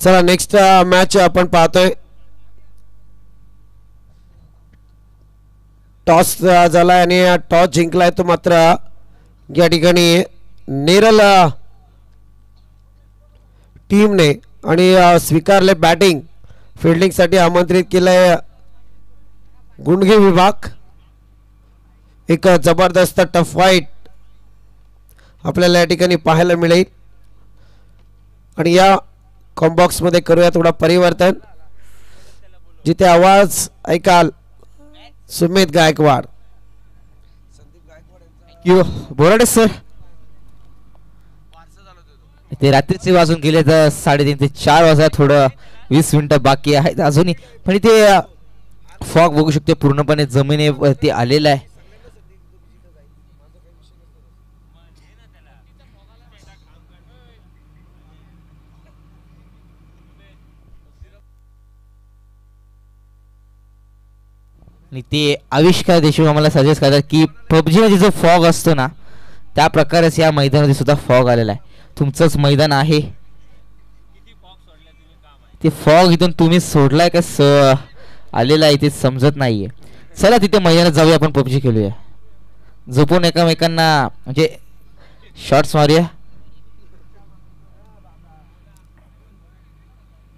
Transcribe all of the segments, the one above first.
चला next match आपण पाहतोय. टॉस झालाय आणि टॉस जिंकलाय तो मात्र या ठिकाणी नेरल टीमने आणि स्वीकारले बॅटिंग. फिल्डिंगसाठी आमंत्रित केलंय गुंडगे विभाग. एक जबरदस्त टफ फाईट आपल्याला या ठिकाणी पाहायला मिळेल. आणि या कॉम्बॉक्स मध्ये करूया थोडा परिवर्तन. जिथे आवाज ऐकाल सुमित गायकवाड. बोराडे सर, ते रात्रीचे वाजून गेले तर 3:30 ते 4 वाजता थोडं 20 मिनिटं बाकी आहेत अजूनही. पण इथे फॉग बघू शकते पूर्णपणे जमिनीवरती आलेला आहे. आणि ते आविष्कार देशमुख आम्हाला सजेस्ट करतात की पबजी मध्ये जो फॉग असतो ना त्या प्रकारेच या मैदानामध्ये सुद्धा फॉग आलेला आहे. तुमचंच मैदान आहे, ते फॉग इथून तुम्ही सोडलाय का आलेला आहे ते समजत नाहीये. चला तिथे मैदानात जाऊया, आपण पबजी खेळूया, झोपून एकामेकांना म्हणजे शॉट्स मारूया.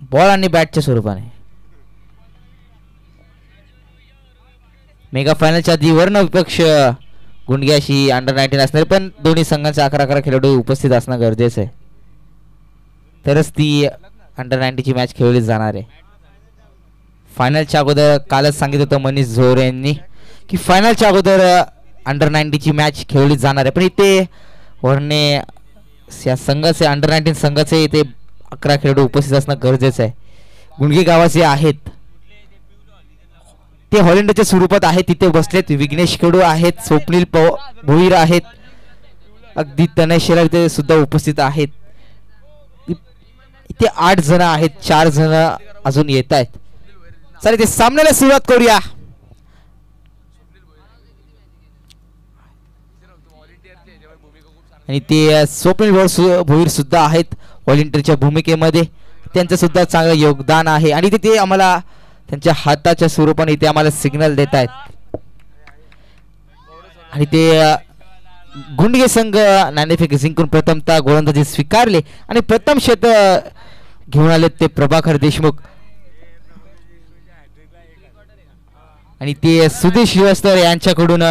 बॉल आणि बॅटच्या स्वरूपाने. मेगा फायनलच्या आधी वर्ण विपक्ष गुंडग्याशी अंडर-19 असणार, पण दोन्ही संघांचे 11 खेळाडू उपस्थित असणं गरजेचं आहे, तरच ती अंडर-19 ची मॅच खेळली जाणार आहे. फायनलच्या अगोदर कालच सांगितलं होतं मनीष झोरे यांनी की फायनलच्या अगोदर अंडर-19 ची मॅच खेळली जाणार आहे. पण इथे वरने या संघाचे अंडर-19 संघाचे इथे 11 खेळाडू उपस्थित असणं गरजेचं आहे. गुंडगे गावाचे आहेत ते हॉलंडच्या स्वरूपात आहेत, तिथे बसलेत. विघ्नेश खेळू आहेत, स्वप्नील भोईर आहेत, अगदी तनय शेलार इथे सुद्धा उपस्थित आहेत. इथे 8 जण आहेत, 4 जण अजून येत आहेत. चला इथे सामन्याला सुरुवात करूया. आणि ते स्वप्नील भोईर सुद्धा आहेत व्हॉलेंटियरच्या भूमिकेमध्ये, त्यांचं सुद्धा चांगलं योगदान आहे. आणि ते आम्हाला त्यांच्या हाताच्या स्वरूपाने इथे आम्हाला सिग्नल देत आहेत. आणि ते गुंडगे संघ नाणेफेक जिंकून प्रथमतः गोलंदाजी स्वीकारले आणि प्रथम षटक घेऊन आले ते प्रभाकर देशमुख. आणि ते सुधीर श्रीवास्तव यांच्याकडून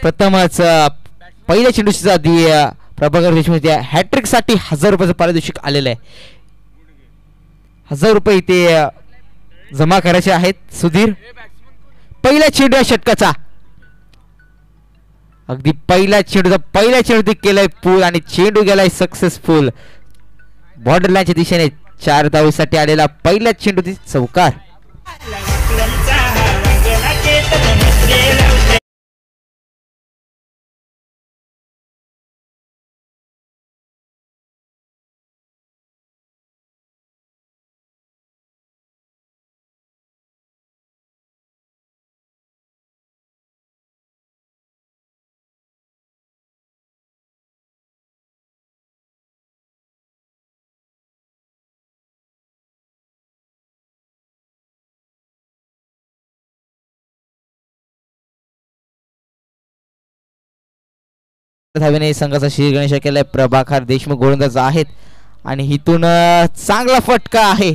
प्रथमच पहिल्या चेंडूच्या आधी प्रभाकर देशमुख हॅट्रिक साठी 1000 रुपयाचं पारितोषिक आलेलं आहे. 1000 रुपये इथे जमा करायचे आहेत. सुधीर पहिल्या चेंडू षटकाचा, अगदी पहिल्या चेंडू केलाय पूल आणि चेंडू गेलाय सक्सेसफुल बॉर्डर लाईनच्या दिशेने. 4 धावेसाठी आलेला पहिल्या चेंडू चौकार. धावेने संघाचा श्रीगणेश केलाय. प्रभाकर देशमुख गोलंदाज आहेत आणि इथून चांगला फटका आहे.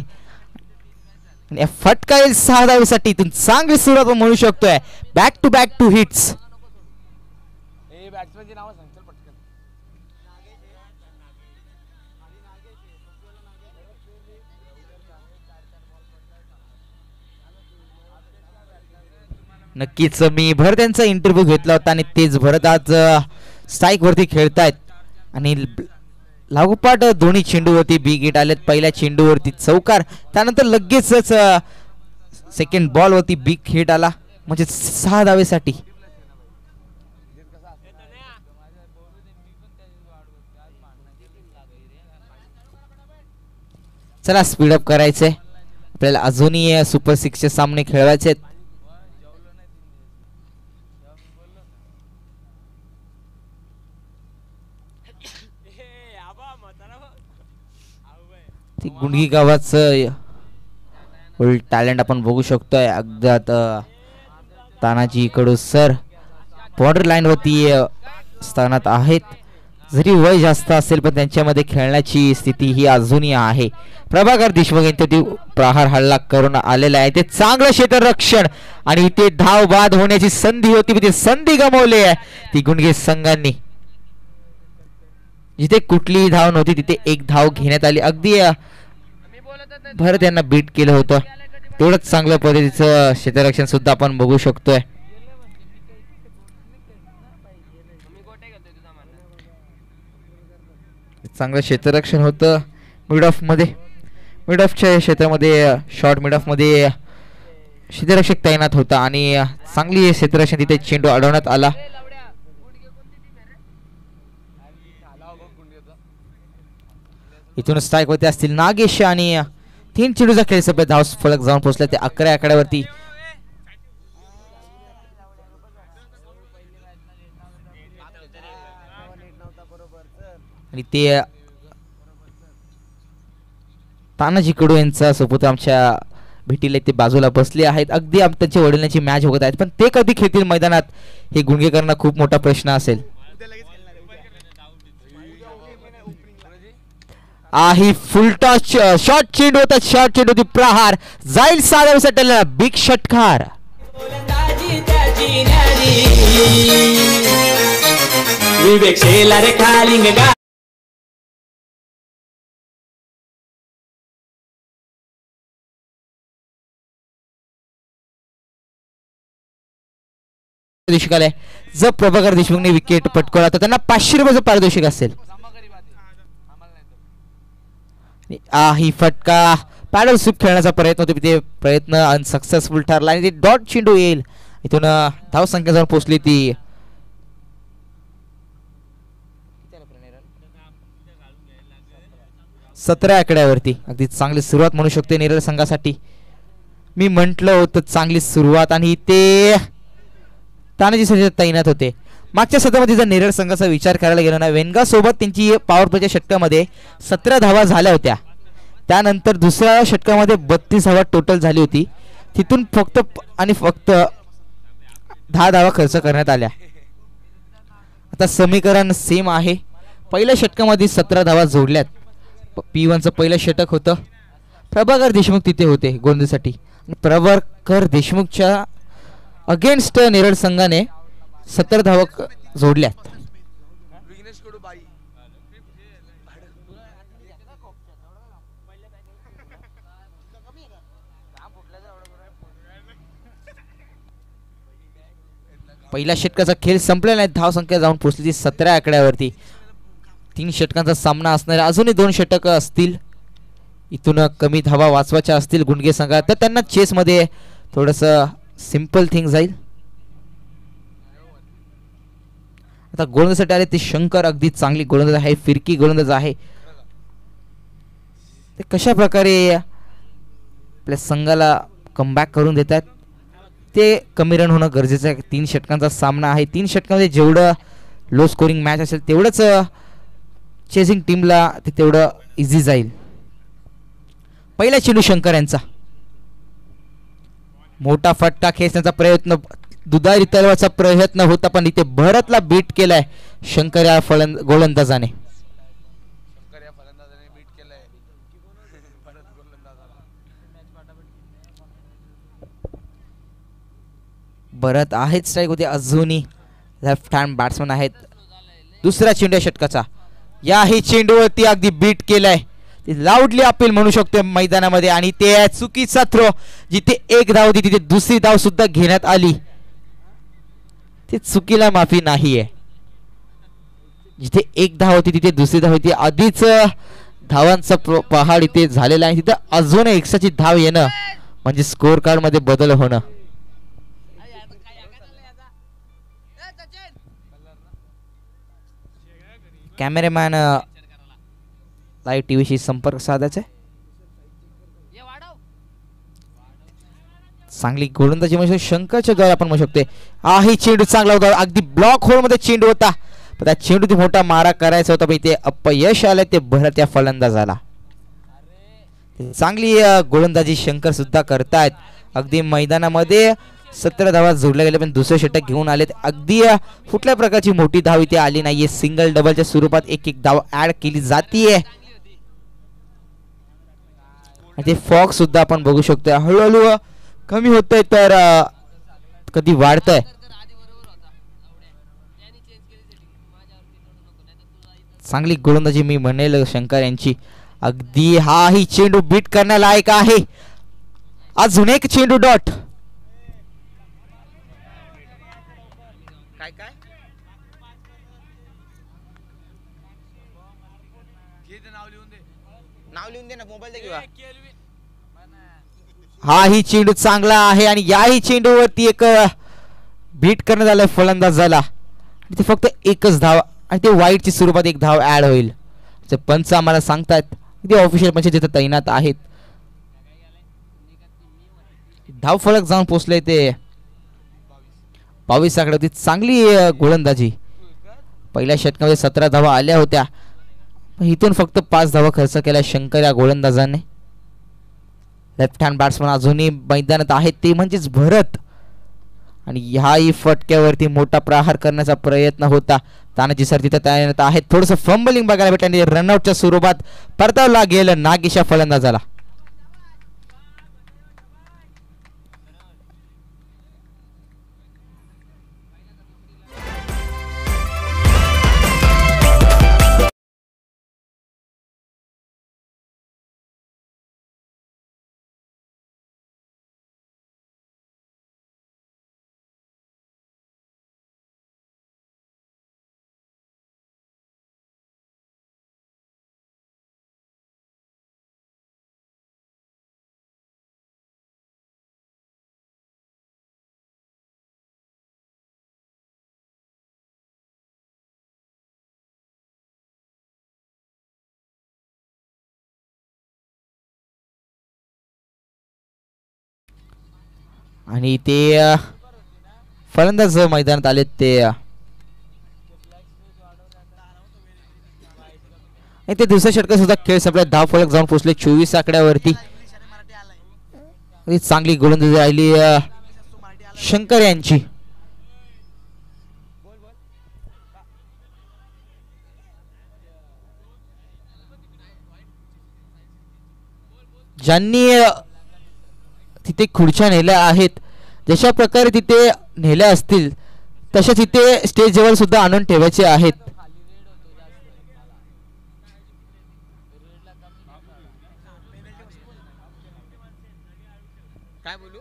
फटका येईल 6 धावेसाठी. इथून चांगली सुरुवात म्हणू शकतोय. Back to back 2 hits. नक्कीच मी भरत यांचा इंटरव्ह्यू घेतला होता आणि तेच भरत आज स्ट्राईक वरती खेळतायत आणि लागोपाठ दोन्ही चेंडूवरती बिग हिट आलेत. पहिल्या चेंडूवरती चौकार, त्यानंतर लगेचच सेकंड बॉल वरती बिग हिट आला, म्हणजे 6 धावेसाठी. चला स्पीडअप करायचंय आपल्याला, अजूनही सुपर 6 चे सामने खेळवायचे आहेत. ती गुंडगी गावाचं टॅलेंट आपण बघू शकतोय. अगदात तानाजी कडूसर बॉर्डर लाईन वरती स्थानात आहेत. जरी वय जास्त असेल पण त्यांच्यामध्ये खेळण्याची स्थिती ही अजूनही आहे. प्रभाकर देशमुख यांच्यावरती प्रहार हल्ला करून आलेला आहे. ते चांगलं क्षेत्ररक्षण आणि इथे धाव बाद होण्याची संधी होती, ती संधी गमावली आहे ती गुंडगी संघांनी. जिथे कुठलीही धाव नव्हती तिथे एक धाव घेण्यात आली. अगदी भरत यांना बीट केलं होतं. तेवढंच चांगल्या पद्धतीचं क्षेत्ररक्षण सुद्धा आपण बघू शकतोय. चांगलं क्षेत्ररक्षण होतं मिड ऑफ मध्ये. मिड ऑफच्या क्षेत्रामध्ये शॉर्ट मिड ऑफ मध्ये क्षेत्ररक्षक तैनात होता आणि चांगली क्षेत्ररक्षण तिथे चेंडू अडवण्यात आला. इथून स्ट्राईक वरती असतील नागेश आणि 3 चेंडूचा खेळ सभेत धाव फलक जाऊन पोहोचला. ते 11 आकड्यावरती. आणि ते तानाजी कडू यांचा सोबत आमच्या भेटीला ते बाजूला बसले आहेत. अगदी त्यांच्या वडिलांची मॅच होत आहेत पण ते कधी खेळतील मैदानात हे गुंडगेकरांना खूप मोठा प्रश्न असेल. ही फुल टॉस शॉर्ट चेंडू होता. शॉर्ट चेंडू होती. प्रहार जाईल साध्या सटलला बिग षटकार. जर प्रभाकर देशमुखने विकेट पटकवला तर त्यांना 500 रुपयाचं पारितोषिक असेल. ही फटका पॅडल स्वीप खेळण्याचा प्रयत्न होता. ते प्रयत्न अनसक्सेसफुल ठरला आणि ते डॉट चेंडू येईल. इथून धाव संख्या जाऊन पोहोचली ती 17 आकड्यावरती. अगदी चांगली सुरुवात म्हणू शकते नेरळ संघासाठी. मी म्हंटल होतं चांगली सुरुवात आणि ते तानाजी सर तैनात होते. मागच्या सत्रामध्ये जर नेरळ संघाचा विचार करायला गेलो ना वेनगा सोबत त्यांची पॉवर प्लेच्या षटकामध्ये 17 धावा झाल्या होत्या. त्यानंतर दुसऱ्या षटकामध्ये 32 धावा टोटल झाली होती. तिथून फक्त 10 धावा खर्च करण्यात आल्या. आता समीकरण सेम आहे. पहिल्या षटकामध्ये 17 धावा जोडल्यात. P1चं पहिलं षटक होतं. प्रभाकर देशमुख तिथे होते गोलंदाजीसाठी. प्रभाकर देशमुखच्या अगेन्स्ट नेरळ संघाने 17 धावा जोडल्यात. पहिल्या षटकाचा खेळ संपलेला नाही. धाव संख्या जाऊन पोहोचली 17 आकड्यावरती. 3 षटकांचा सामना असणार. अजूनही 2 षटक असतील. इथून कमी धावा वाचवायच्या असतील गुंडगे संघात तर त्यांना चेस मध्ये थोडस सिंपल थिंग जाईल. आता गोलंदाजीसाठी आले ते शंकर. अगदी चांगली गोलंदाज आहे. फिरकी गोलंदाज आहे. ते कशा प्रकारे आपल्या संघाला कमबॅक करून देतात ते कमी रन होणं गरजेचं आहे. 3 षटकांचा सामना आहे. 3 षटकांमध्ये जेवढं लो स्कोरिंग मॅच असेल तेवढंच चेसिंग टीमला ते तेवढं इझी जाईल. पहिला चेंडू शंकर यांचा. मोठा फटका खेचण्याचा प्रयत्न दुधारी तलवाचा प्रयत्न होता पण इथे भरतला बीट केलाय शंकर या गोलंदाजाने. भरत आहेत स्ट्राईक होते. अजूनही लेफ्ट हँड बॅट्समन आहेत. दुसरा चेंडू षटकाचा. याही चेंडूवरती अगदी बीट केलाय. लाऊडली अपील म्हणू शकतो मैदानामध्ये आणि ते चुकीचा थ्रो. जिथे एक धाव होती तिथे दुसरी धाव सुद्धा घेण्यात आली. ते चुकीला माफी नाहीये. जिथे एक धाव होती तिथे दुसरी धाव होती. आधीच धावांचा पहाड इथे झालेला आहे. तिथे अजून एक्स्ट्राची धाव येणं म्हणजे स्कोर कार्ड मध्ये बदल होणं. कॅमेरामॅन लाईव्ह टीव्हीशी संपर्क साधायचा. चांगली गोलंदाजी म्हणजे शंकरच्या द्वारे आपण म्हणू शकतो. ही चेंडू चांगला होता. अगदी ब्लॉक होल मध्ये चेंडू होता. पण त्या चेंडूत मोठा मारा करायचा होता पण इथे अपयश आलं. ते भरत या फलंदाजाला. चांगली गोलंदाजी शंकर सुद्धा करतायत. अगदी मैदानामध्ये 17 धावा जोडल्या गेल्या पण दुसरे षटक घेऊन आलेत. अगदी कुठल्या प्रकारची मोठी धाव इथे आली नाहीये. सिंगल डबलच्या स्वरूपात एक एक धाव ऍड केली जातीये. ते फॉक्स सुद्धा आपण बघू शकतो हळूहळू कमी होतंय तर कधी वाढतंय. चांगली गोलंदाजी मी म्हणेल शंकर यांची. अगदी हा ही चेंडू बीट करण्यालायक आहे. अजून एक चेंडू डॉट. काय काय नाव लिहून दे ना मोबाईल दे किंवा. हा ही चेंडू चांगला आहे आणि याही चेंडूवरती एक बीट करण्यात आलाय फलंदाजाला. ते फक्त एकच धाव आणि ते वाईटची स्वरूपात एक धाव ऍड होईल. पंच आम्हाला सांगतायत ते ऑफिशियल पंच जिथे तैनात आहेत. धाव फलक जाऊन पोचले ते 22 आकड्यावरती. चांगली गोलंदाजी. पहिल्या षटकामध्ये 17 धावा आल्या होत्या. इथून फक्त 5 धावा खर्च केल्या शंकर या गोलंदाजाने. लेफ्ट हँड बॅट्समन अजूनही मैदानात आहेत ते म्हणजेच भरत. आणि ह्याही फटक्यावरती मोठा प्रहार करण्याचा प्रयत्न होता. तानाजी सर तिथे तैनात आहेत. थोडंसं फंबलिंग बघायला भेटले. रनआउटच्या स्वरूपात परतावला गेलं नागेशा फलंदाजाला. आणि ते फलंदाज मैदानात आलेत ते दुसऱ्या षटकात सुद्धा खेळ संपला. धाव फलक जाऊन पोहोचले 24 आकड्यावरती. चांगली गोलंदाजी राहिली शंकर यांची. ज्यांनी तिथे खुर्च्या नेल्या आहेत जशा प्रकारे तिथे नेल्या असतील तशाच तिथे स्टेजवर सुद्धा आणून ठेवायचे आहेत. काय बोलू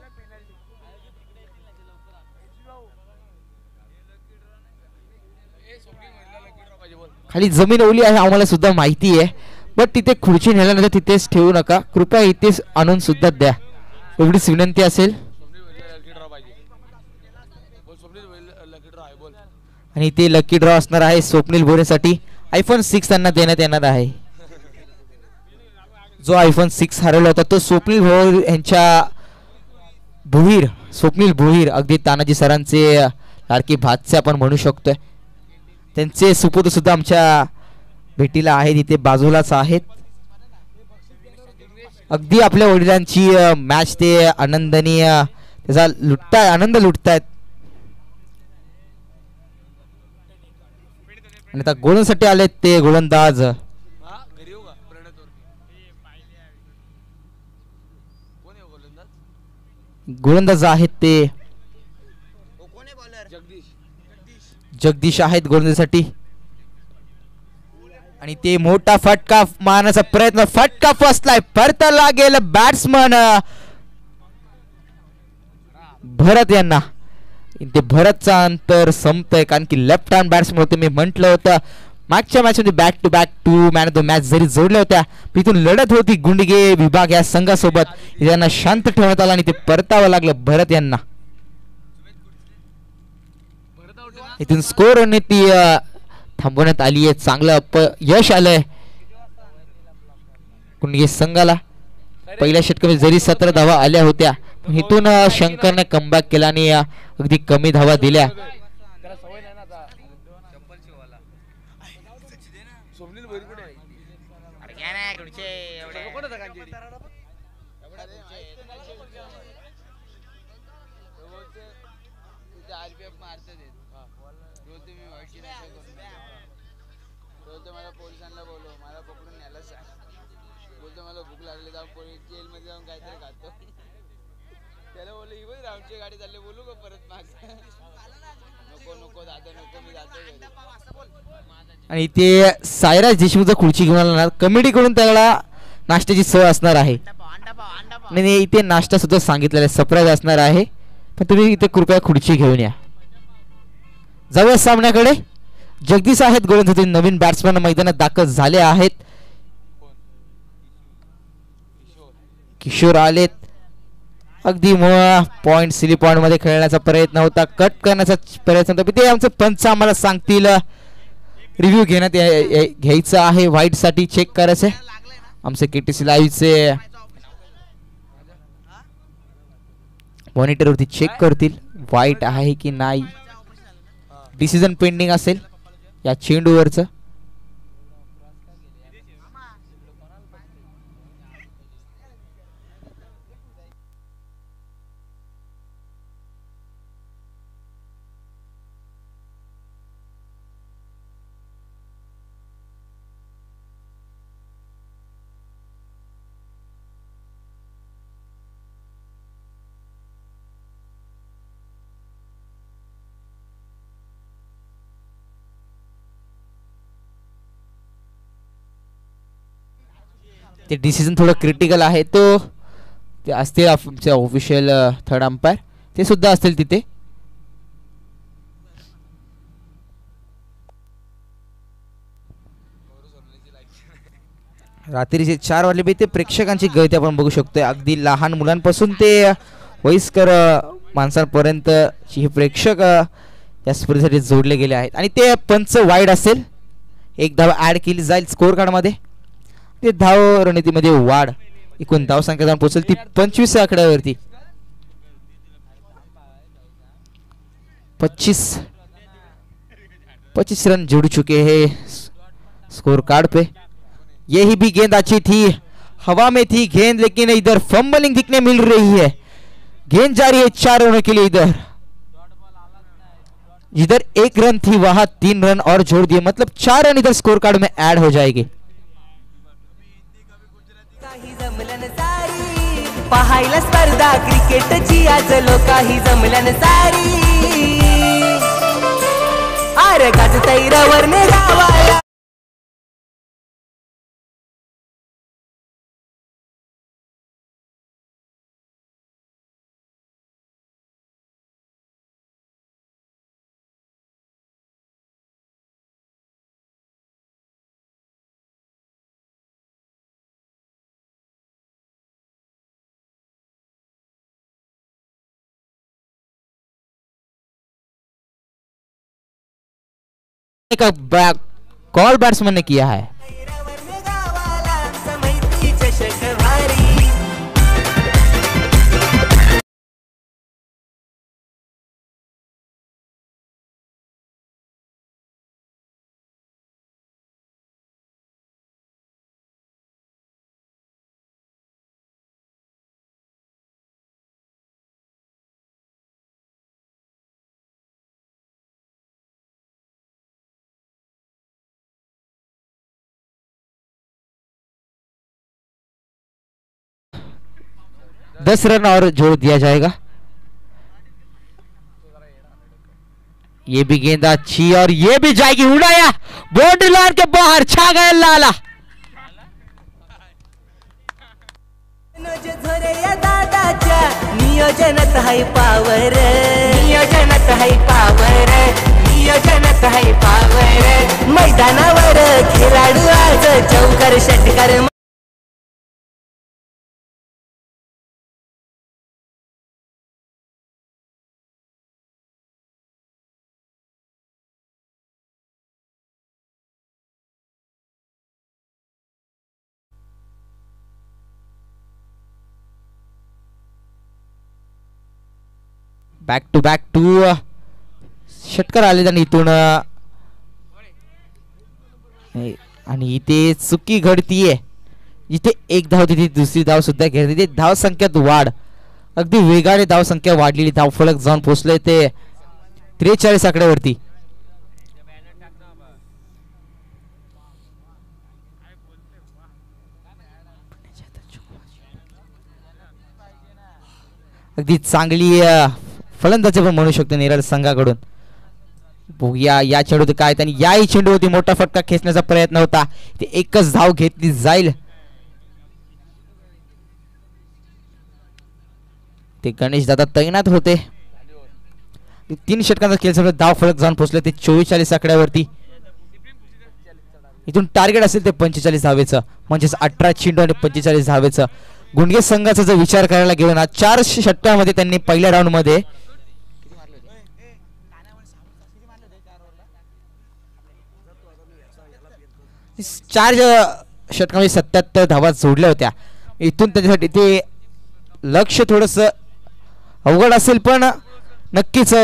खाली जमीन ओली आहे आम्हाला सुद्धा माहिती आहे. बट तिथे खुर्ची नेल्यानंतर तिथेच ठेवू नका. कृपया इथेच आणून सुद्धा द्या एवढीच विनंती असेल. आणि ते लकी ड्रॉ असणार आहे स्वप्नील भोरेसाठी. iPhone 6 त्यांना देण्यात येणार आहे. जो iPhone 6 हरवला होता तो स्वप्नील भोर यांच्या भोईर स्वप्नील भोईर अगदी तानाजी सरांचे लाडके भाचे आपण म्हणू शकतोय. त्यांचे सुपुत्र सुद्धा आमच्या भेटीला आहेत इथे बाजूलाच आहेत. अगदी आपल्या वडिलांची मॅच ते आनंदाने त्याचा आनंद लुटतायत. आणि आता गोलंदाजीसाठी आलेत ते गोलंदाज. गोलंदाज आहेत ते जगदीश आहेत गोलंदाजीसाठी. आणि ते मोठा फटका मारण्याचा प्रयत्न. फटका फसलाय. परताला गेलं बॅट्समन भरत यांना. ते भरतचा अंतर संपतंय कारण की लेफ्ट हँड बॅट्समन होते. मी म्हटलं होतं मागच्या मॅच मध्ये back to back 2 man of the match जरी जोडल्या होत्या तिथून लढत होती गुंडगे विभाग या संघासोबत. त्यांना शांत ठेवण्यात आलं आणि ते परतावं लागलं भरत यांना. इथून स्कोर होणे ती थांबवण्यात आली आहे. चांगलं यश आलंय गुंडगे संघाला. पहिल्या षटकामध्ये जरी 17 धावा आल्या होत्या पण इथून शंकरने कमबॅक केला आणि अगदी कमी धावा दिल्या. आरपीएफ मारते बोलते मी वाईटची नशा करून बोलतो मला पोलिसांना बोलव मला पकडून न्यायला सांग बोलतो मला भूक लागली जाऊन पोलीस जेलमध्ये जाऊन काहीतरी खातो त्याला बोललो ही बघ राऊंडची गाडी चालली बोलू का परत माग नको नको दादा नको मी जातो घरी. आणि ते सायराज देशमुखचा खुर्ची घेऊन आला ना कमिटीकडून त्याला नाश्त्याची सोय असणार आहे आणि इथे नाश्ता सुद्धा सांगितलेला आहे सरप्राईज असणार आहे पण तुम्ही इथे कृपया खुर्ची घेऊन या. जाऊया सामन्याकडे. जगदीश आहेत गोलंदाजी नवीन बॅट्समॅन मैदानात दाखल झाले आहेत. किशोर आलेत. अगदी पॉइंट सिली पॉइंट मध्ये खेळण्याचा प्रयत्न होता कट करण्याचा प्रयत्न होता ते आमचे पंच आम्हाला सांगतील रिव्ह्यू घेण्यात घ्यायचं आहे व्हाईट साठी चेक करायचं आमचे केटीसी लाईव्हचे मॉनिटर वरती चेक करतील वाईट आहे की नाही डिसिजन पेंडिंग असेल या चेंडूवरचं. ते डिसिजन थोडं क्रिटिकल आहे तो ते असतील आमचे ऑफिशियल थर्ड अंपायर ते सुद्धा असतील तिथे. रात्रीचे 4 वाजले बी ते प्रेक्षकांची गर्दी आपण बघू शकतोय अगदी लहान मुलांपासून ते वयस्कर माणसांपर्यंत हे प्रेक्षक या स्पर्धेसाठी जोडले गेले आहेत आणि ते पंच वाईड असेल एक धाव ऍड केली जाईल स्कोर कार्ड मध्ये ते धाव रणनीतीमध्ये वाढ एकूण धाव संख्या जाऊन पोहोचेल ती 25 आकड्यावरती 25 रन जुड़ चुके हैं स्कोर कार्ड पे. यही भी गेंद अच्छी थी हवा में थी गेंद लेकिन इधर फंबलिंग दिखने मिल रही है गेंद जा रही है 4 रनों के लिए इधर जिधर 1 रन थी वहां 3 रन और जोड़ दिए मतलब 4 रन इधर स्कोर कार्ड में ऐड हो जाएगी. पाहायला स्पर्धा क्रिकेटची आज लोकाही जमल्यान सारी अरे गाज तैरावरने गावाला का कॉल बैट्समैन ने किया है. दस रन और जोड़ दिया जाएगा. ये भी गेंद अच्छी और ये भी जाएगी उड़ाया बाउंड्री लाइन के बाहर छा गया लाला. नियोजनात हाय पावर नियोजनात हाय पावर नियोजनात हाय पावर मैदानावर खेळाडू आज चौकार षटकार बॅक टू षटकार आले आणि इथून आणि इथे चुकी घडतीये जिथे एक धाव तिथे दुसरी धाव सुद्धा घेतली. तिथे धाव संख्येत वाढ, अगदी वेगाने धाव संख्या वाढलेली. धाव फलक जाऊन पोहोचले ते 43 आकड्यावरती. अगदी चांगली फलंदाजी पण म्हणू शकतो नेरळ संघाकडून. बघूया या चेंडूत काय, त्यांनी याही चेंडूवरती मोठा फटका खेचण्याचा प्रयत्न होता. ते एकच धाव घेतली जाईल. ते गणेश दादा तैनात होते. 3 षटकांचा खेळ सगळं धाव फलक जाऊन पोहोचले ते 44 आकड्यावरती. इथून टार्गेट असेल ते 45 धावेचं, म्हणजेच 18 चेंडू आणि 45 धावेचं. गुंडगे संघाचा जर विचार करायला गेलो ना, 4 षटकांमध्ये त्यांनी पहिल्या राऊंड मध्ये 4 षटकांमध्ये 77 धावा जोडल्या होत्या. इथून त्याच्यासाठी ते लक्ष थोडस अवघड असेल, पण नक्कीच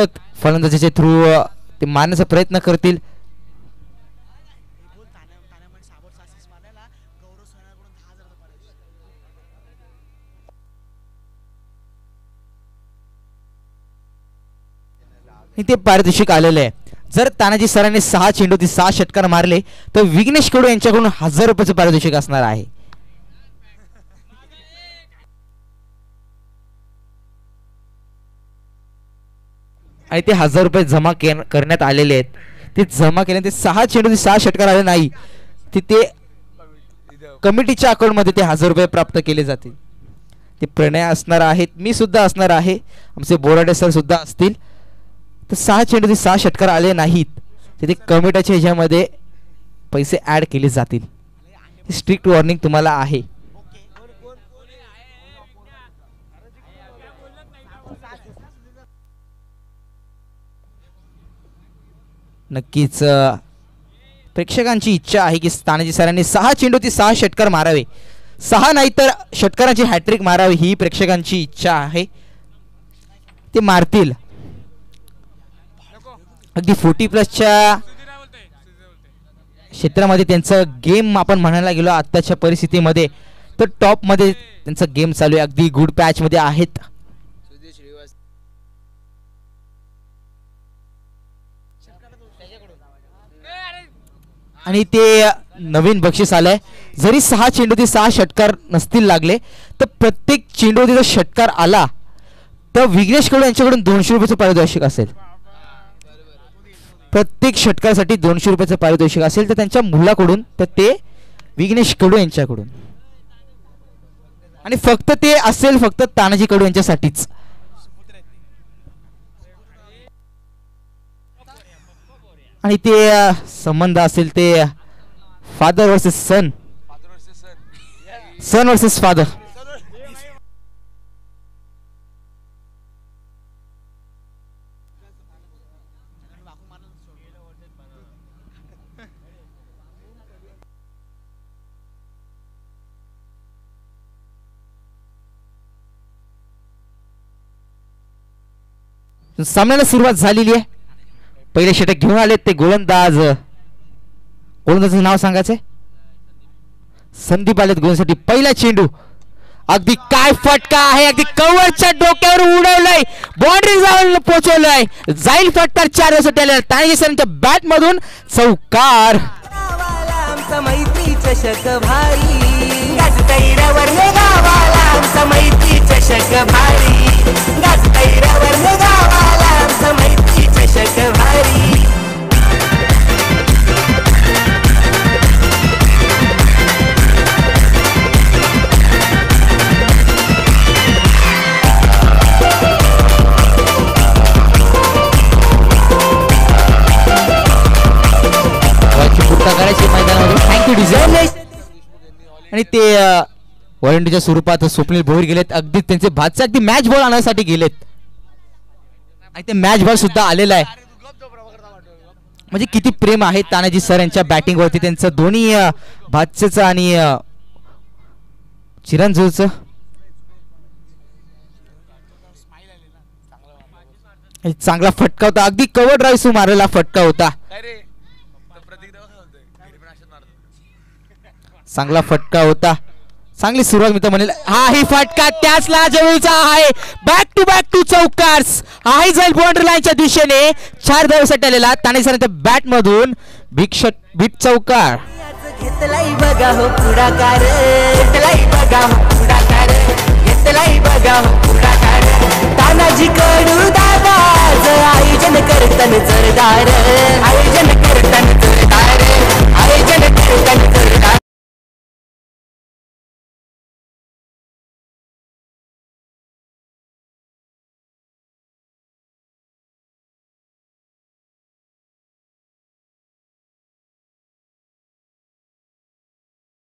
फलंदाजीच्या थ्रू ते मारण्याचा प्रयत्न करतील. इथे पारितोषिक आलेले आहे. जर तानाजी सरांनी 6 चेंडू 6 षटकार मारले तर विघ्नेश कडू यांच्याकडून 1000 रुपयाचं पारितोषिक असणार आहे. आणि ते 1000 रुपये जमा करण्यात आलेले आहेत. ते जमा केले, ते 6 चेंडू 6 षटकार आले नाही, तिथे कमिटीच्या अकाउंट मध्ये ते 1000 रुपये प्राप्त केले जातील. ते प्रणय असणार आहेत, मी सुद्धा असणार आहे, आमचे बोराडे सर सुद्धा असतील. तर 6 चेंडू 6 षटकार आले नाहीत, तिथे कमिटीच्या ह्याच्यामध्ये पैसे ऍड केले जातील. स्ट्रिक्ट वॉर्निंग तुम्हाला आहे. नक्कीच प्रेक्षकांची इच्छा आहे की तानाजी सरांनी 6 चेंडू 6 षटकार मारावे, 6 नाही तर षटकारांची हॅट्रिक मारावी, ही प्रेक्षकांची इच्छा आहे. ते मारतील. अगदी 40+ क्षेत्रामध्ये त्यांचं गेम आपण म्हणायला गेलो आत्ताच्या परिस्थितीमध्ये तर टॉप मध्ये त्यांचा गेम चालू आहे. अगदी गुड पॅच मध्ये आहेत. आणि ते नवीन बक्षीस आलंय. जरी 6 चेंडू 6 षटकार नसतील लागले तर प्रत्येक चेंडू जर षटकार आला तर विघ्नेश कडू यांच्याकडून 200 रुपयाचं पारितोषिक असेल. प्रत्येक षटकासाठी 200 रुपयाचं पारितोषिक असेल तर त्यांच्या मुलाकडून, तर ते विघ्नेश कडू यांच्याकडून. आणि फक्त ते असेल फक्त तानाजी कडू यांच्यासाठीच. आणि ते संबंध असेल ते फादर वर्सेस सन, सन वर्सेस फादर. सामन्याला सुरुवात झालेली आहे. पहिले षटक घेऊन आले ते गोलंदाज, गोलंदाजाचं नाव सांगायचंय, संदीप आलेत गोलंदाजासाठी. पहिला चेंडू अगदी काय फटका आहे, अगदी कव्हरच्या डोक्यावर उडवलाय, बाउंड्री जाऊन पोहोचवलाय, जाईल फटकार 4 धावांसाठी आलेला तानाजी सरांच्या बॅट मधून चौकार. मैत्री चषक भारी गाजतैरावर गावाला आमचा मैत्री चषक भारी, गाजतैरावर गावाला आमचा मैत्री चषक भारी. करायची मैदानामध्ये. Thank you design. आणि ते व्हॉलंटियरच्या स्वरूपात स्वप्नील भोईर गेलेत. अगदी त्यांचे भातचे अगदी मॅच बॉल आणण्यासाठी गेलेत आणि ते मॅच बॉल सुद्धा आलेला आहे. म्हणजे किती प्रेम आहे तानाजी सर यांच्या बॅटिंग वरती, त्यांचं दोन्ही भातचेचं आणि चिरंजीवचं. चांगला फटका होता, अगदी कव्हर ड्राईव्ह मारलेला फटका होता. चांगला फटका होता. चांगली सुरुवात मी तर म्हणेल. हा ही फटका त्याच लाजवीचा आहे. बॅक टू चौकार्स. हाही जाईल बाउंड्री लाईनच्या दिशेने. 4 धावेसाठी आलेला तानेसरांच्या बॅट मधून बिग चौकार. घेतलाई बघा हो पुढाकार, घेतलाई बघा हो पुढाकार, घेतलाई बघा हो पुढाकार. तानाजी कडू दादाच आयोजन करतन जोरदार, आयोजन करतन जोरदार, आयोजन करतन जोरदार.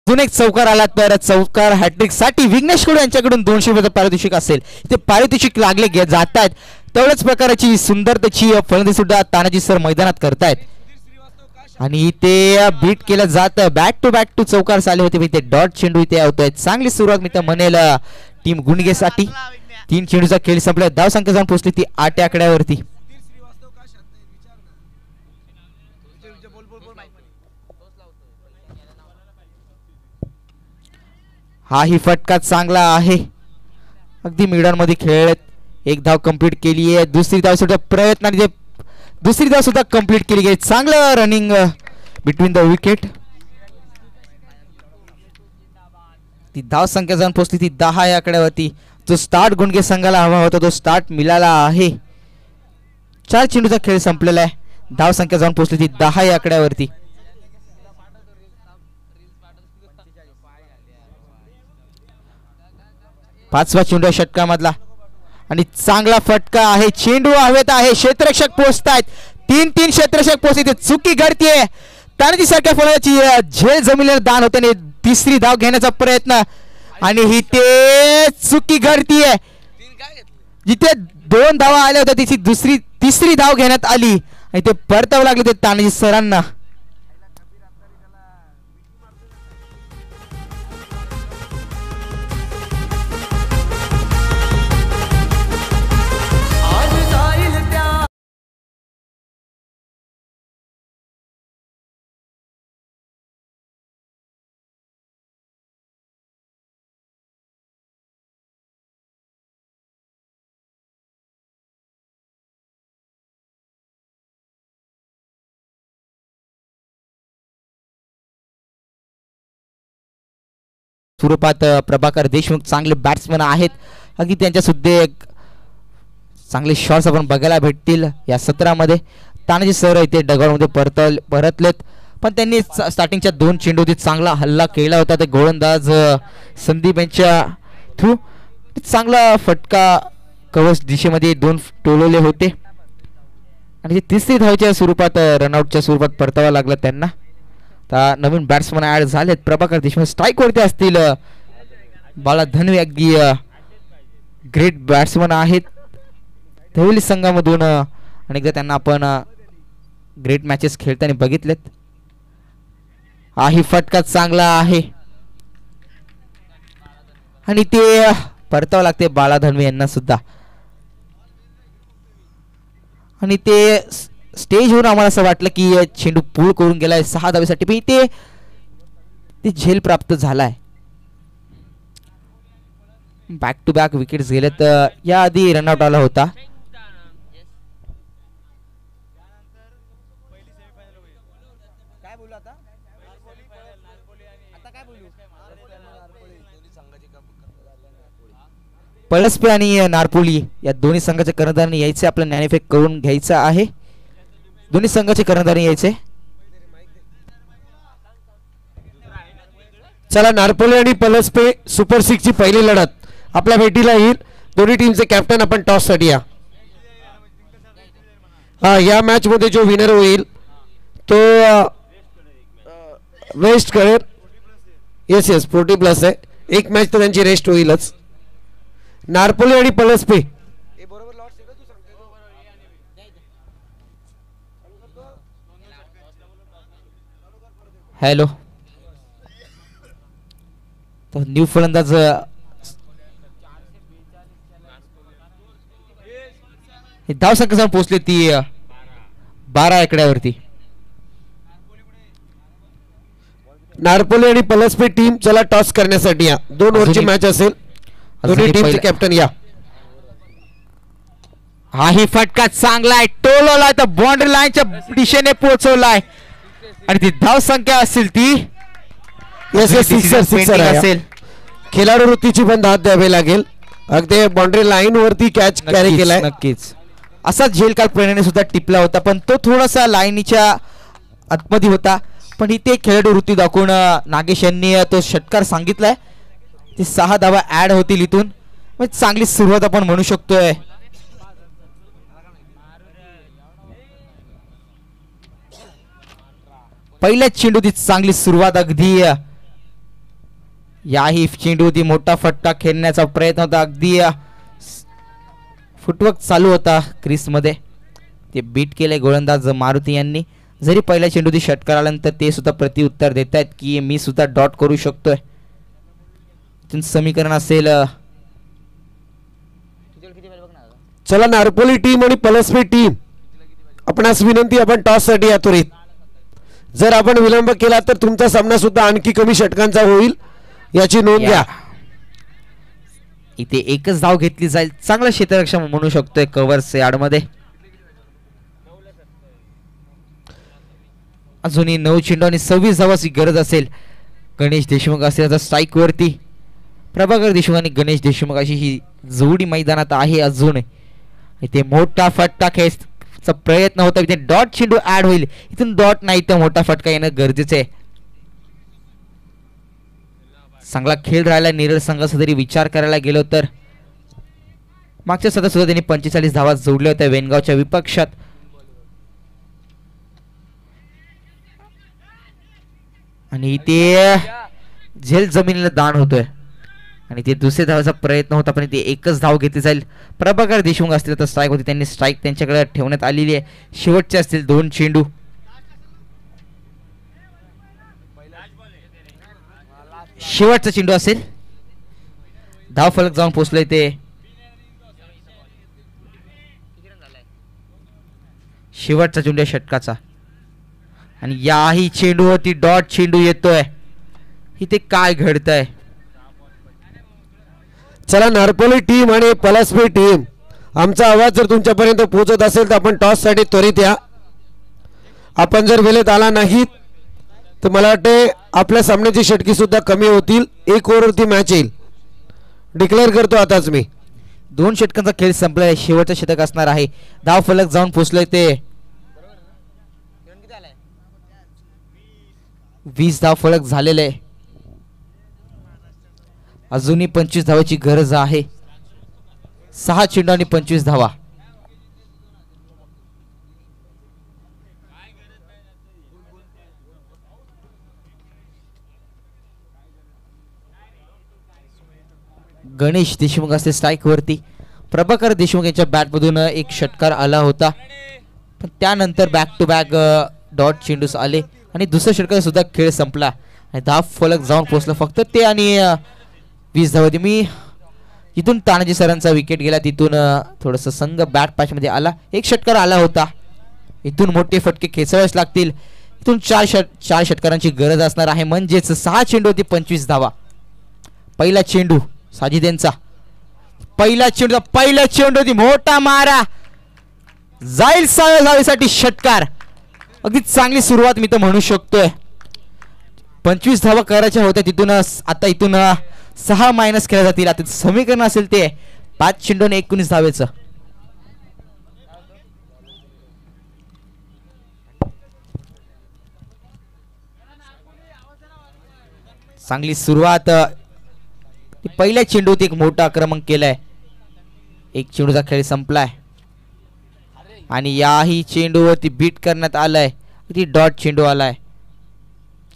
अजून एक चौकार आला तर चौकार हॅट्रिक साठी विघ्नेश कडू यांच्याकडून 200 रुपये पारितोषिक असेल. ते पारितोषिक लागले जात आहेत. तेवढ्याच प्रकारची सुंदर त्याची फलंदाजी सुद्धा तानाजी सर मैदानात करतायत आणि ते बीट केलं जातं. बॅक टू चौकार आले होते. ते डॉट चेंडू इथे होतोय. चांगली सुरुवात मी तर म्हणेल टीम गुंडगेसाठी. 3 चेंडूचा खेळ संपला. धाव संख्या जाऊन पोहोचली ती 8 आकड्यावरती. हा ही फटका चांगला आहे. अगदी मिडन मध्ये खेळत 1 धाव कंप्लीट केली आहे. दुसरी धाव सुद्धा प्रयत्नाने दुसरी धाव सुद्धा कंप्लीट केली गेली. चांगलं रनिंग बिटवीन द विकेट. ती धाव संख्या जाऊन पोहोचली ती 10 या आकड्यावरती. जो स्टार्ट गुंडगे संघाला हवा होता तो स्टार्ट मिळाला आहे. 4 चेंडूचा खेळ संपलेला आहे. धाव संख्या जाऊन पोहोचली ती 10 या आकड्यावरती. 5वा चेंडू षटकामधला आणि चांगला फटका आहे. चेंडू हवेत आहे. क्षेत्ररक्षक पोहोचतायत. 3 क्षेत्ररक्षक पोहोचते. चुकी घडतीये. तानाजी सारख्या फलंदाजी झेल जमिनीला दान होते. 3री धाव घेण्याचा प्रयत्न आणि ही ते चुकी घडतीये. जिथे 2 धावा आल्या होत्या तिची तिसरी धाव घेण्यात आली आणि ते परतावं लागले ते तानाजी सरांना. स्वरूपात प्रभाकर देशमुख चांगले बॅट्समन आहेत. अगदी त्यांच्या सुद्धा एक चांगले शॉट्स आपण बघायला भेटतील या सत्रामध्ये. तानाजी सर इथे डगॉटमध्ये परतलेत पण त्यांनी स्टार्टिंगच्या 2 चेंडूत चांगला हल्ला केला होता. ते गोलंदाज संदीप यांच्या थ्रू चांगला फटका कव्हर दिशेमध्ये 2 टोलवले होते आणि 3री धावच्या स्वरूपात रनआउटच्या स्वरूपात परतावा लागला त्यांना. आता नवीन बॅट्समन ऍड झालेत. प्रभाकर देशमुख स्ट्राईक वरती असतील. बाला धनवे अगदी ग्रेट बॅट्समन आहेत धवली संघामधून. अनेकदा त्यांना आपण ग्रेट मॅचेस खेळताना बघितलेत. हा फटका चांगला आहे आणि ते परतावं लागते बाला धनवे यांना सुद्धा. आणि ते स्टेजवर आम्हाला असं वाटलं की चेंडू पूल करून गेलाय 6 धावेसाठी पण ते झेल प्राप्त झालाय. बॅक टू बॅक विकेट्स गेलेत. या आधी रनआउट आला होता. पळसपे आणि नारपोली या दोन्ही संघाच्या कर्णधारांनी यायचे. आपलं ज्ञानेफेक करून घ्यायचं आहे. दोन्ही संघाचे कर्णधार यायचे. चला नारपोली आणि पलसपे सुपर 6 ची पहिली लढत आपल्या भेटीला येईल. दोन्ही टीमचे कॅप्टन आपण टॉस साठी या. या मॅच मध्ये जो विनर होईल तो वेस्ट करेल. येस 40+ आहे. एक मॅच तर त्यांची रेस्ट होईलच. नारपोली आणि पलसपे हॅलो. तर न्यू फलंदाज धाव संख्या जाऊन पोहोचली ती 12 आकड्यावरती. नारपोली आणि पलसपी टीम चला टॉस करण्यासाठी या. 2 ओव्हरची अजूनही- मॅच असेल. दोन्ही टीमचे पहिल्या- कॅप्टन या. हाही फटका चांगला आहे, टोलवलाय तर बाउंड्री लाईनच्या दिशेने पोहोचवलाय आणि ती धाव संख्या असेल ती सिक्सर असेल. खेळाडू वृत्तीची पण दाद द्यावी लागेल. अगदी बाउंड्री लाईन वरती कॅच कॅरी नक्कीच, केलाय. नक्कीच असा झेल काल प्रेरणाने सुद्धा टिपला होता, पण तो थोडासा लाईनीच्या आतमध्ये होता. पण इथे खेळाडू वृत्ती दाखवून नागेश यांनी तो षटकार सांगितलाय. ते 6 धावा ऍड होतील इथून. म्हणजे चांगली सुरुवात आपण म्हणू शकतोय. पहिल्याच चेंडूची चांगली सुरुवात. अगदी याही चेंडूची मोठा फटका खेळण्याचा प्रयत्न होता. अगदी फुटवर्क चालू होता क्रीस मध्ये. ते बीट केले गोलंदाज मारुती यांनी. जरी पहिल्या चेंडूची षटकार आल्यानंतर ते सुद्धा प्रतिउत्तर देत आहेत की मी सुद्धा डॉट करू शकतोय. समीकरण असेल. चला नारपोली टीम आणि पलसपी टीम आपणास विनंती, आपण टॉस साठी या त्वरित. जर आपण विलंब केला तर तुमचा सामना सुद्धा आणखी कमी षटकांचा होईल, याची नोंद घ्या. इथे एकच धाव घेतली जाईल. चांगलं क्षेत्ररक्षण म्हणू शकतोय कव्हर्स यार्ड मध्ये. अजूनही 9 चेंडू आणि 26 धावाची गरज असेल. गणेश देशमुख असेल आता स्ट्राईक वरती. प्रभाकर देशमुख आणि गणेश देशमुख अशी ही जोडी मैदानात आहे अजून. इथे मोठा फटका खेळण्याचा प्रयत्न होता. इथे डॉट चेंडू ऍड होईल. इथून डॉट नाही तर मोठा फटका येणं गरजेचं आहे. चांगला खेळ राहिला नेरळ संघाचा. जरी विचार करायला गेलो तर मागच्या सतत सुद्धा त्यांनी 45 धावा जोडल्या होत्या वेनगावच्या विपक्षात. आणि इथे झेल जमिनीला दान होतोय आणि ते दुसऱ्या धावाचा प्रयत्न होता, पण ते एकच धाव घेतली जाईल. प्रभाकर देशमुख असतील तर स्ट्राईक होती. त्यांनी स्ट्राईक त्यांच्याकडे ठेवण्यात आलेली आहे. शेवटचे असतील 2 चेंडू. शेवटचा चेंडू असेल. धाव फलक जाऊन पोहोचलोय ते. शेवटचा चेंडू आहे षटकाचा आणि याही चेंडूवरती डॉट चेंडू येतोय. इथे काय घडतंय? चला नारपोली टीम आणि पलसपी टीम, आमचा आवाज जर तुमच्यापर्यंत पोहोचत असेल तर आपण टॉस साठी त्वरित या. आपण जर वेळेत आला नाहीत तर मला वाटते आपल्या सामन्याची षटकी सुद्धा कमी होतील. 1 ओव्हरवरती मॅच येईल. डिक्लेअर करतो आताच मी. 2 षटकांचा खेळ संपला आहे. शेवटचं षटक असणार आहे. धाव फलक जाऊन पोहोचलोय ते. 20 धाव फलक झालेले आहे. अजूनही 25 धावाची गरज आहे. 6 चेंडू आणि 25 धावा. गणेश देशमुख असते स्ट्राईक वरती. प्रभाकर देशमुख यांच्या बॅट मधून एक षटकार आला होता, पण त्यानंतर बॅक टू बॅक डॉट चेंडूस आले आणि दुसऱ्या षटकार सुद्धा खेळ संपला आणि धाव फलक जाऊन पोहोचला फक्त ते आणि 20 धावांनी. मी इथून तानाजी सरांचा विकेट गेला. तिथून थोडंसं संघ बॅट पॅच मध्ये आला. एक षटकार आला होता. इथून मोठे फटके खेचावेच लागतील. इथून 4 षटकारांची गरज असणार आहे. म्हणजेच 6 चेंडू होती 25 धावा. पहिला चेंडू साजिद यांचा. पहिला चेंडू होती मोठा मारा जाईल 6 धावेसाठी षटकार. अगदी चांगली सुरुवात मी तर म्हणू शकतोय. 25 धावा करायच्या होत्या. तिथून आता इथून 6 मायनस केल्या जातील. आता समीकरण असेल ते 5 चेंडू आणि 19 धावेचं. चांगली सुरुवात. पहिल्या चेंडूत एक मोठा आक्रमण केलाय. 1 चेंडूचा खेळ संपलाय आणि याही चेंडूवरती बीट करण्यात आलाय. ती डॉट चेंडू आलाय.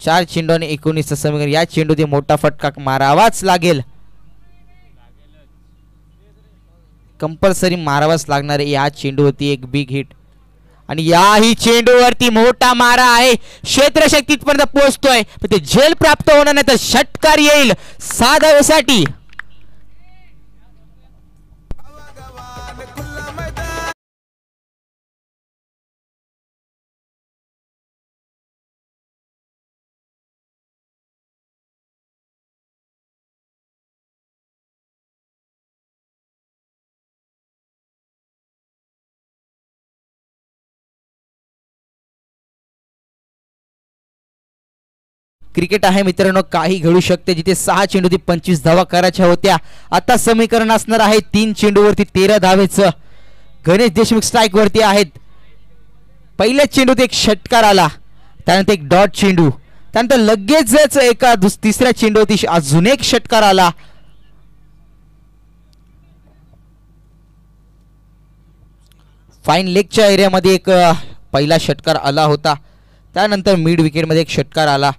4 चेंडू आणि 19 समीकरण. या चेंडूत मोठा फटका मारावाच लागेल. कंपल्सरी मारावाच लागणार आहे. या चेंडूवरती एक बिग हिट आणि याही चेंडूवरती मोठा मारा आहे. क्षेत्रशक्ती पर्यंत पोहोचतोय, पण ते झेल प्राप्त होणार नाही तर षटकार येईल 6 धावेसाठी. क्रिकेट आहे मित्रांनो, काही घडू शकते. जिथे 6 चेंडूवरती 25 धावा करायच्या होत्या, आता समीकरण असणार आहे 3 चेंडूवरती 13 धावेचं. गणेश देशमुख स्ट्राईक वरती आहेत. पहिल्या चेंडूत एक षटकार आला, त्यानंतर एक डॉट चेंडू, त्यानंतर लगेचच एका तिसऱ्या चेंडूवरती अजून एक षटकार आला. फाईन लेगच्या एरियामध्ये एक पहिला षटकार आला होता, त्यानंतर मिड विकेटमध्ये एक षटकार आला.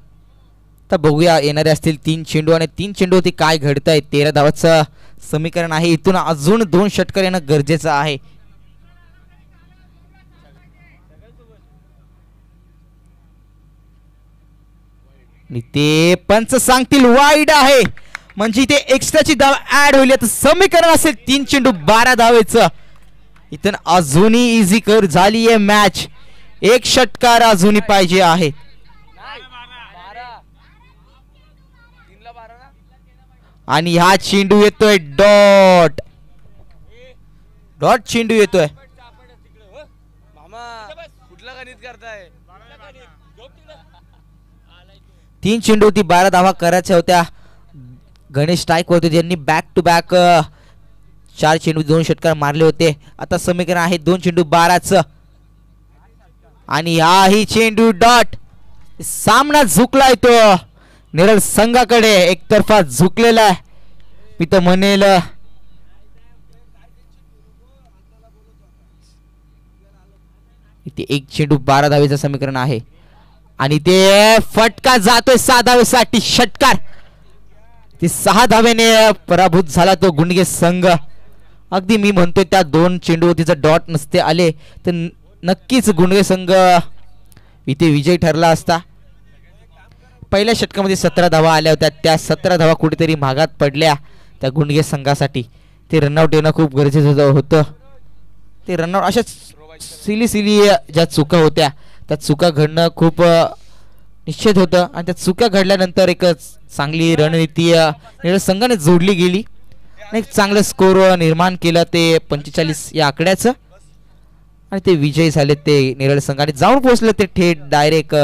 तर बघूया येणारे असतील 3 चेंडू आणि 3 चेंडूवरती काय घडतंय. 13 धावाचं समीकरण आहे, इथून अजून 2 षटकार येणं गरजेचं आहे. आणि ते पंच सांगतील वाईड आहे, म्हणजे इथे एक्स्ट्राची धाव ऍड होईल. तर समीकरण असेल 3 चेंडू 12 धावेचं. इथून अजूनही इझी कर झाली आहे मॅच. एक षटकार अजूनही पाहिजे आहे. आणि हा चेंडू येतोय डॉट, डॉट चेंडू येतोय. कुठला गणित करताय? 3 चेंडू होती, 12 धावा करायच्या होत्या. गणेश स्ट्राईक होते, ज्यांनी बॅक टू बॅक 4 चेंडू 2 षटकार मारले होते. आता समीकरण आहे 2 चेंडू 12चं. आणि हाही चेंडू डॉट. सामना झुकलाय तो नेरळ संघाकडे, एकतर्फा झुकलेला आहे मी तर म्हणेल. इथे 1 चेंडू 12 धावेचं समीकरण आहे. आणि ते फटका जातोय 6 धावेसाठी षटकार. ते 6 धावेने पराभूत झाला तो गुंडगे संघ. अगदी मी म्हणतोय त्या 2 चेंडूवरती जर डॉट नसते आले तर नक्कीच गुंडगे संघ इथे विजयी ठरला असता. पहिल्या षटकामध्ये 17 धावा आल्या होत्या, त्या 17 धावा कुठेतरी महागात पडल्या त्या गुंडगे संघासाठी. ते रनआउट येणं खूप गरजेचं होतं. ते रनआउट अशा सिली ज्या चुका होत्या त्या चुका घडणं खूप निश्चित होतं. आणि त्या चुका घडल्यानंतर एक चांगली रणनीती संघाने जोडली गेली आणि एक चांगलं स्कोर निर्माण केलं ते 45 या आकड्याचं. आणि ते विजयी झाले ते नेरळ संघाने जाऊन पोहोचले ते थेट डायरेक्ट